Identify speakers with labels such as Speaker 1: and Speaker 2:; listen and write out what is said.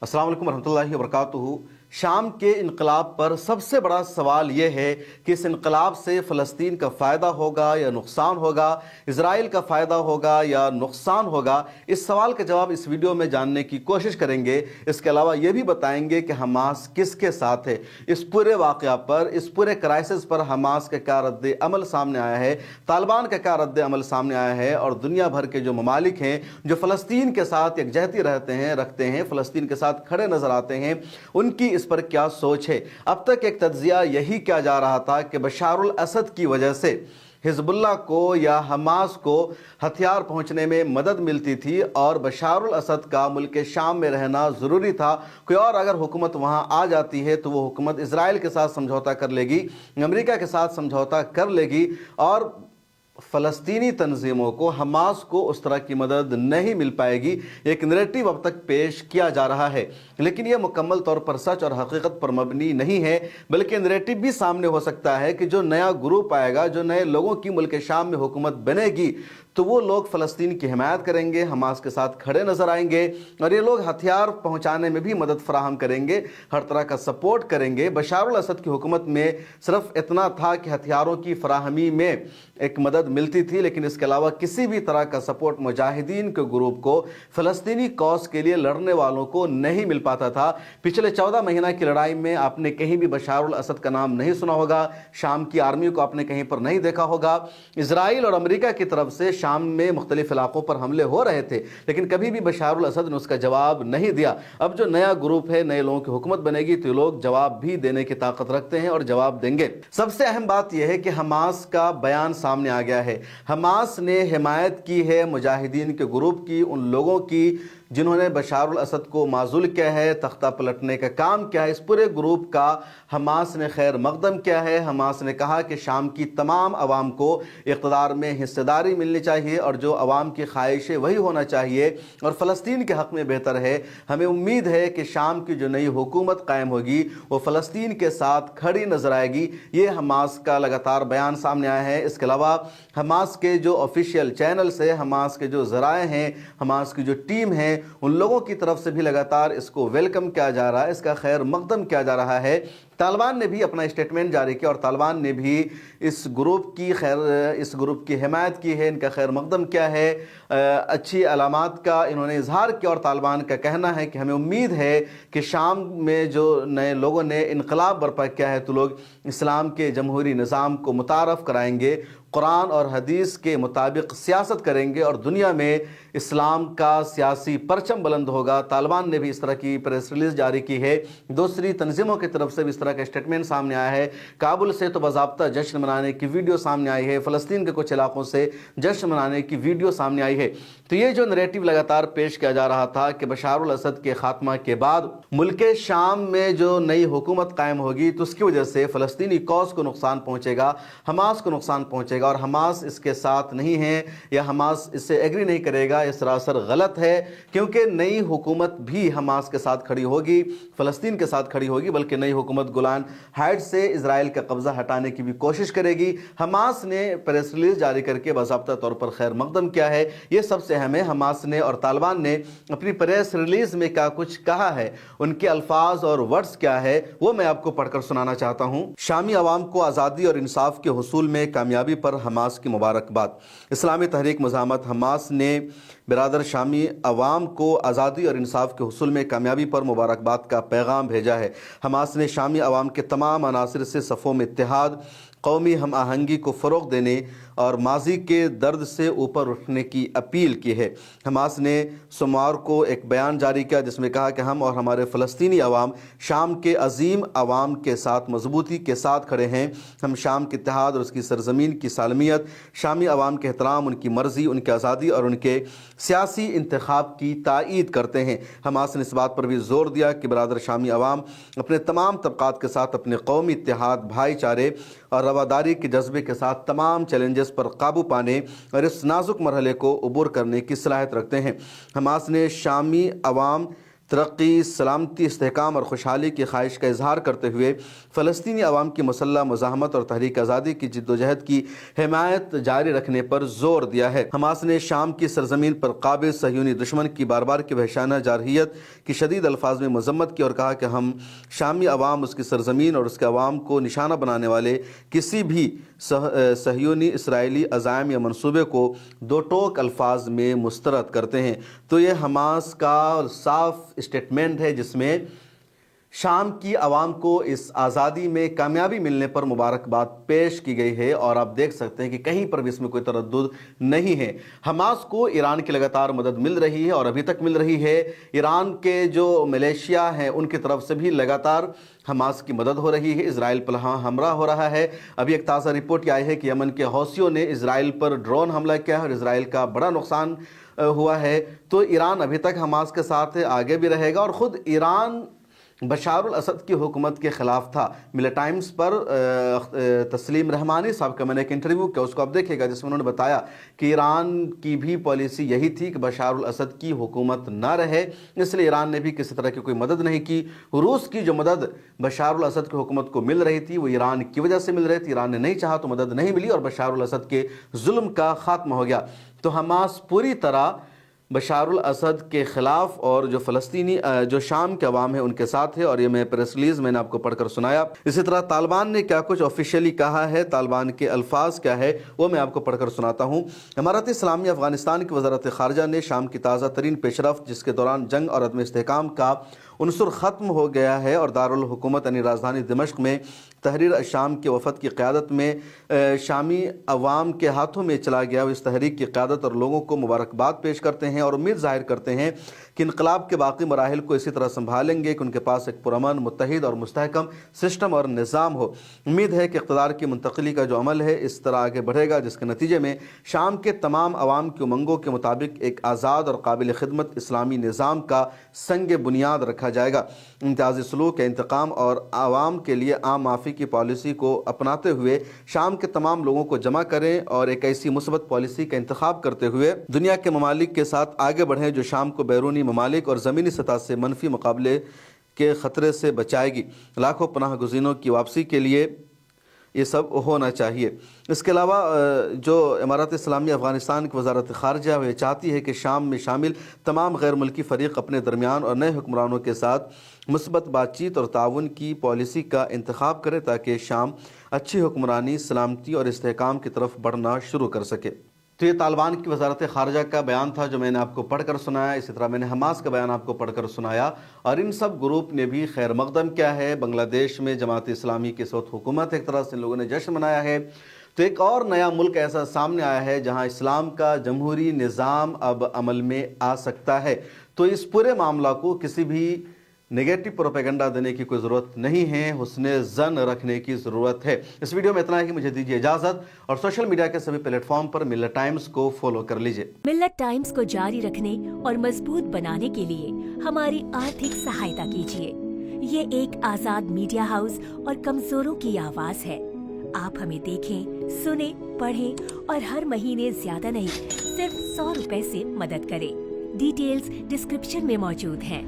Speaker 1: अस्सलाम वालेकुम रहमतुल्लाहि व बरकातुहू। शाम के इनकलाब पर सबसे बड़ा सवाल यह है कि इस इनकलाब से फ़लस्तीन का फ़ायदा होगा या नुकसान होगा, इज़राइल का फ़ायदा होगा या नुकसान होगा। इस सवाल का जवाब इस वीडियो में जानने की कोशिश करेंगे। इसके अलावा यह भी बताएंगे कि हमास किसके साथ है। इस पूरे वाक़या पर, इस पूरे क्राइसिस पर हमास का क्या रद्द अमल सामने आया है, तालिबान का क्या रद्द अमल सामने आया है, और दुनिया भर के जो ममालिक हैं जो फ़लस्तीन के साथ यकजहती रखते हैं, फ़लस्तीन के साथ खड़े नज़र आते हैं, उनकी इस पर क्या सोच है। अब तक एक तज्जिया यही किया जा रहा था कि बशारुल असद की वजह से हिजबुल्लाह को या हमास को हथियार पहुंचने में मदद मिलती थी और बशारुल असद का मुल्क शाम में रहना ज़रूरी था। कोई और अगर हुकूमत वहां आ जाती है तो वो हुकूमत इजराइल के साथ समझौता कर लेगी, अमेरिका के साथ समझौता कर लेगी, और फ़लस्तीनी तंजीमों को, हमास को उस तरह की मदद नहीं मिल पाएगी। एक नैरेटिव अब तक पेश किया जा रहा है, लेकिन यह मुकम्मल तौर पर सच और हकीकत पर मबनी नहीं है, बल्कि नैरेटिव भी सामने हो सकता है कि जो नया ग्रुप आएगा, जो नए लोगों की मुल्क शाम में हुकूमत बनेगी, तो वो लोग फ़लस्तीन की हिमायत करेंगे, हमास के साथ खड़े नज़र आएंगे, और ये लोग हथियार पहुँचाने में भी मदद फराहम करेंगे, हर तरह का सपोर्ट करेंगे। बशारुल असद की हुकूमत में सिर्फ इतना था कि हथियारों की फराहमी में एक मदद मिलती थी, लेकिन इसके अलावा किसी भी तरह का सपोर्ट मुजाहिदीन के ग्रुप को, फ़लस्तीनी कॉज के लिए लड़ने वालों को नहीं मिल पाता था। पिछले 14 महीना की लड़ाई में आपने कहीं भी बशारुल असद का नाम नहीं सुना होगा, शाम की आर्मी को आपने कहीं पर नहीं देखा होगा। इजराइल और अमेरिका की तरफ से शाम में मुख्तलिफ इलाकों पर हमले हो रहे थे, लेकिन कभी भी बशारुल असद ने उसका जवाब नहीं दिया। अब जो नया ग्रुप है, नए लोगों की हुकूमत बनेगी, तो लोग जवाब भी देने की ताकत रखते हैं और जवाब देंगे। सबसे अहम बात यह है कि हमास का बयान सामने आ गया है। हमास ने हिमायत की है मुजाहिदीन के ग्रुप की, उन लोगों की जिन्होंने बशारुल असद को माजूल किया है, तख्ता पलटने का काम किया है। इस पूरे ग्रुप का हमास ने खैर मकदम किया है। हमास ने कहा कि शाम की तमाम अवाम को इक़्तिदार में हिस्सेदारी मिलनी चाहिए, और जो अवाम की ख्वाहिश है वही होना चाहिए, और फ़लस्तीन के हक़ में बेहतर है। हमें उम्मीद है कि शाम की जो नई हुकूमत कायम होगी वो फ़लस्तीन के साथ खड़ी नज़र आएगी। ये हमास का लगातार बयान सामने आया है। इसके अलावा हमास के जो ऑफिशियल चैनल्स है, हमास के जो ज़राए हैं, हमास की जो टीम है, उन लोगों की तरफ से भी लगातार इसको वेलकम किया जा रहा है, इसका खैर मकदम किया जा रहा है। तालिबान ने भी अपना स्टेटमेंट जारी किया और तालिबान ने भी इस ग्रुप की हिमायत की है, इनका खैर मकदम किया है, अच्छी अलामात का इन्होंने इजहार किया। और तालिबान का कहना है कि हमें उम्मीद है कि शाम में जो नए लोगों ने इनकलाब बर्पा किया है, तो लोग इस्लाम के जमहूरी निज़ाम को मुतारफ़ कराएंगे, कुरान और हदीस के मुताबिक सियासत करेंगे, और दुनिया में इस्लाम का सियासी परचम बुलंद होगा। तालिबान ने भी इस तरह की प्रेस रिलीज जारी की है। दूसरी तंजीमों की तरफ से भी इस तरह का स्टेटमेंट सामने आया है। काबुल से तो बाज़ाब्ता जश्न मनाने की वीडियो सामने आई है, फ़लस्तीन के कुछ इलाकों से जश्न मनाने की वीडियो सामने आई है। तो ये जो नैरेटिव लगातार पेश किया जा रहा था कि बशारुल असद के खात्मा के बाद मुल्क शाम में जो नई हुकूमत कायम होगी, तो उसकी वजह से फ़लस्तीनी कॉज को नुकसान पहुँचेगा, हमास को नुकसान पहुँचेगा, और हमास इसके साथ नहीं है या हमास इससे एग्री नहीं करेगा, ये सरासर गलत है। क्योंकि नई हुकूमत भी हमास के साथ खड़ी होगी, फ़लस्तीन के साथ खड़ी होगी, बल्कि नई हुकूमत गोलान हाइट से इजराइल का कब्जा हटाने की भी कोशिश करेगी। हमास ने प्रेस रिलीज जारी करके बाज़ाब्ता तौर पर खैर मकदम किया है। ये सबसे अहम है। हमास ने और तालिबान ने अपनी प्रेस रिलीज में क्या कुछ कहा है, उनके अल्फाज और वर्ड्स क्या है, वो मैं आपको पढ़कर सुनाना चाहता हूँ। शामी अवाम को आज़ादी और इंसाफ के हुसूल में कामयाबी पर हमास की मुबारकबाद। इस्लामी तहरीक मुज़ाहमत हमास ने बिरादर शामी अवाम को आज़ादी और इंसाफ के हुसूल में कामयाबी पर मुबारकबाद का पैगाम भेजा है। हमास ने शामी अवाम के तमाम अनासर से सफ़ों में इत्तेहाद, कौमी हम आहंगी को फ़रोग़ देने और माजी के दर्द से ऊपर उठने की अपील की है। हमास ने सोमवार को एक बयान जारी किया जिसमें कहा कि हम और हमारे फ़लस्तीनी अवाम शाम के अजीम अवाम के साथ मजबूती के साथ खड़े हैं। हम शाम के इत्तेहाद और उसकी सरजमीन की सालमियत, शामी अवाम के एहतराम, उनकी मर्ज़ी, उनकी आज़ादी और उनके सियासी इंतखाब की तायीद करते हैं। हमास ने इस बात पर भी ज़ोर दिया कि बरादर शामी अवाम अपने तमाम तबक़ात के साथ अपने कौमी इत्तेहाद, भाईचारे और रवादारी के जज्बे के साथ तमाम चैलेंजेस पर काबू पाने और इस नाजुक मरहले को अबूर करने की सलाहियत रखते हैं। हमास ने शामी अवाम ترقی، سلامتی، استحکام اور خوشحالی کی خواہش کا اظہار کرتے ہوئے فلسطینی عوام کی مسلح مزاحمت اور تحریک آزادی کی جدوجہد کی حمایت جاری رکھنے پر زور دیا ہے۔ حماس نے شام کی سرزمین پر قابض صہیونی دشمن کی بار بار کی وحشیانہ جارحیت کی شدید الفاظ میں مذمت کی اور کہا کہ ہم شامی عوام، اس کی سرزمین اور اس کے عوام کو نشانہ بنانے والے کسی بھی صہیونی اسرائیلی عزائم یا منصوبے کو دو ٹوک الفاظ میں مسترد کرتے ہیں۔ تو یہ حماس کا صاف اسٹیٹمنٹ ہے جس میں شام کی عوام کو اس آزادی میں کامیابی ملنے پر مبارکباد پیش کی گئی ہے، اور آپ دیکھ سکتے ہیں کہ کہیں پر بھی اس میں کوئی تردد نہیں ہے۔ حماس کو ایران کی لگاتار مدد مل رہی ہے اور ابھی تک مل رہی ہے۔ ایران کے جو ملیشیا ہیں ان کی طرف سے بھی لگاتار حماس کی مدد ہو رہی ہے، اسرائیل پر ہمراہ ہو رہا ہے۔ ابھی ایک تازہ رپورٹ یہ آئی ہے کہ یمن کے حوثیوں نے اسرائیل پر ڈرون حملہ کیا ہے اور اسرائیل کا بڑا نقصان ہوا ہے۔ تو ایران ابھی تک حماس کے ساتھ آگے بھی رہے گا، اور خود ایران بشار الاسد کی حکومت کے خلاف تھا۔ ملر ٹائمز پر تسلیم رحمانی صاحب کا میں نے ایک انٹرویو کیا، اس کو آپ دیکھیں گا، جس میں انہوں نے بتایا کہ ایران کی بھی پالیسی یہی تھی کہ بشار الاسد کی حکومت نہ رہے، اس لیے ایران نے بھی کسی طرح کی کوئی مدد نہیں کی۔ روس کی جو مدد بشار الاسد کی حکومت کو مل رہی تھی وہ ایران کی وجہ سے مل رہی تھی، ایران نے نہیں چاہا تو مدد نہیں ملی اور بشار الاسد کے ظلم کا خاتمہ ہو گیا۔ تو حماس پوری طرح بشار الاسد کے خلاف، اور جو فلسطینی جو شام کے عوام ہیں ان کے ساتھ ہے، اور یہ میں پریس ریلیز میں نے آپ کو پڑھ کر سنایا۔ اسی طرح طالبان نے کیا کچھ آفیشیلی کہا ہے، طالبان کے الفاظ کیا ہے، وہ میں آپ کو پڑھ کر سناتا ہوں۔ امارت اسلامیہ افغانستان کی وزارت خارجہ نے شام کی تازہ ترین پیش رفت، جس کے دوران جنگ اور عدم استحکام کا عنصر ختم ہو گیا ہے اور دارالحکومت یعنی راجدھانی دمشق میں تحریر الشام کے وفد کی قیادت میں شامی عوام کے ہاتھوں میں چلا گیا، اس تحریک کی قیادت اور لوگوں کو مبارکباد پیش کرتے ہیں اور امید ظاہر کرتے ہیں کہ انقلاب کے باقی مراحل کو اسی طرح سنبھالیں گے کہ ان کے پاس ایک پرامن، متحد اور مستحکم سسٹم اور نظام ہو۔ امید ہے کہ اقتدار کی منتقلی کا جو عمل ہے اس طرح آگے بڑھے گا جس کے نتیجے میں شام کے تمام عوام کی امنگوں کے مطابق ایک آزاد اور قابل خدمت اسلامی نظام کا سنگ بنیاد رکھا جائے گا۔ امتیازی سلوک، انتقام اور عوام کے لیے عام معافی کی پالیسی کو اپناتے ہوئے شام کے تمام لوگوں کو جمع کریں اور ایک ایسی مثبت پالیسی کا انتخاب کرتے ہوئے دنیا کے ممالک کے ساتھ آگے بڑھیں جو شام کو بیرونی ممالک اور زمینی سطح سے منفی مقابلے کے خطرے سے بچائے گی۔ لاکھوں پناہ گزینوں کی واپسی کے لیے یہ سب ہونا چاہیے۔ اس کے علاوہ جو امارت اسلامیہ افغانستان کی وزارت خارجہ وہ یہ چاہتی ہے کہ شام میں شامل تمام غیر ملکی فریق اپنے درمیان اور نئے حکمرانوں کے ساتھ مثبت بات چیت اور تعاون کی پالیسی کا انتخاب کرے تاکہ شام اچھی حکمرانی، سلامتی اور استحکام کی طرف بڑھنا شروع کر سکے۔ تو یہ طالبان کی وزارت خارجہ کا بیان تھا جو میں نے آپ کو پڑھ کر سنایا۔ اسی طرح میں نے حماس کا بیان آپ کو پڑھ کر سنایا، اور ان سب گروپ نے بھی خیر مقدم کیا ہے۔ بنگلہ دیش میں جماعت اسلامی کے ساتھ حکومت ایک طرح سے لوگوں نے جشن منایا ہے۔ تو ایک اور نیا ملک ایسا سامنے آیا ہے جہاں اسلام کا جمہوری نظام اب عمل میں آ سکتا ہے۔ تو اس پورے معاملہ کو کسی بھی نیگیٹو پروپیگنڈا دینے کی کوئی ضرورت نہیں ہے، حسن ظن رکھنے کی ضرورت ہے۔ اس ویڈیو میں اتنا ہی، مجھے دیجیے اجازت، اور سوشل میڈیا کے سبھی پلیٹ فارم پر ملت ٹائمز کو فالو کر لیجیے۔
Speaker 2: ملت ٹائمز کو جاری رکھنے اور مضبوط بنانے کے لیے ہماری آرتھک سہایتا کیجیے۔ یہ ایک آزاد میڈیا ہاؤس اور کمزوروں کی آواز ہے۔ آپ ہمیں دیکھیں، سنیں، پڑھیں اور ہر مہینے زیادہ نہیں، صرف 100 روپے سے مدد کریں۔ ڈیٹیلز ڈسکرپشن میں موجود ہیں۔